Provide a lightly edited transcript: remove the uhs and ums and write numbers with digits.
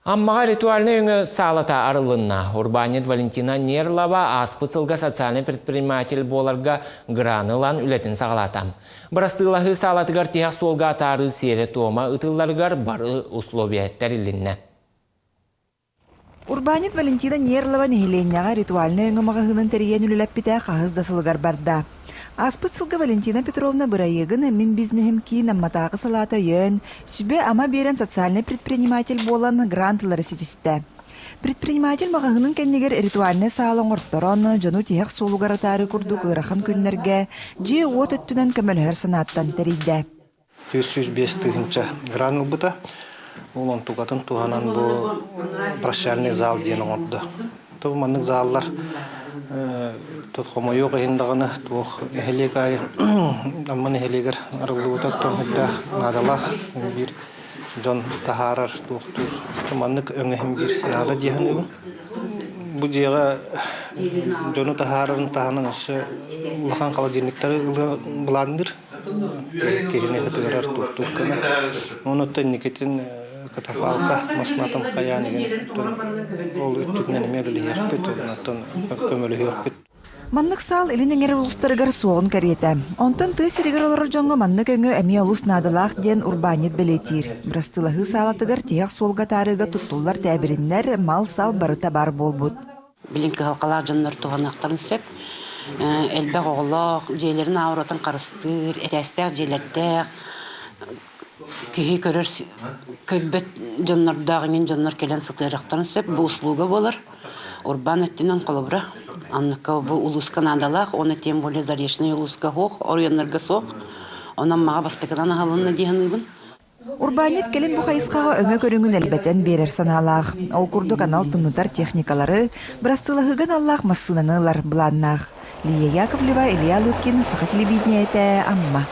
Аммаға ритуальный өңі салата арылынна. Урбанет Валентина Нерлова аспыцылға социальный предприниматель боларға гранылан үлетін сағалатам. Бірастылағы салатығар тияқ солға атары сері тома ұтыларғар бары условия тәрілінне. Урбанет Валентина Нерлова нехиленняға ритуальный өңі мағығының тәріен үліләп біті қағыз дасылығар барда. Аспыцылға Валентина Петровна бұрайығын әмін бізнехім кейін амматағы салата үйін, сүбе ама берен социальный предприниматель болан грантлары сетісті. Предприниматель мағығының кәннегер ритуальный сағалың ұрттыраны, жону тияқ солуғар атары күрді қырақын күннерге, же от өттінен көмілгір санаттан тәрейді. 405 тыгынча гранул бұта, олан туғатын туғанан бұл прощальный зал дені орды. Бұл манның заллар Тотқома yok ehindağını tuğ ehliyek amman ehliyekler arılı otak tohmukta nadalak bir John taharar tuğtur manlık öngehim bir nada cihanı bu cihaga John'u tahararın tahanın ulakan kalıcılıkları bulandır kehine hıtıgarar tuğtur kana onu teniketin katafalka masnatam kayani ol ütükneni mevlili yakpet onatan kömölü yakpet Маннык сал илинеңер улустарыгар соғын кәреті. Онтан ты сиригар олар жоңғы маннык өңі әме олус надалақ ден урбанет білетир. Брастылығы салатыгар тияқ солға тарыға тұттулар тәбіріннер мал сал барыта бар болбуд. Білінкі халқалар жонлар туғанақтарын сөп, әлбәқ оғылақ, жейлерін ауыратын қарыстыр, әтәстәқ, желеттәқ, күйі көрір көлбет жонлардағымен жонлар келен сытырақтарын сөп, бұл услуга болар. Урбан өттінен қолыбыра. Аннaka bu uluska nadalaq, ona tiem bolее заречный uluska hoq, oryanlarga soq. Ondan mağa bastıqadan halınna diyanıbın. Урбанет келен бұқайысқаға өмі көріңін әлбәтен берер саналақ. Ол күрді канал тынытар техникалары, бірастылығыған Аллах массынанылар бұланнақ. Лия Яковлева, Илья Лыткин, Саха телевидение это Амма.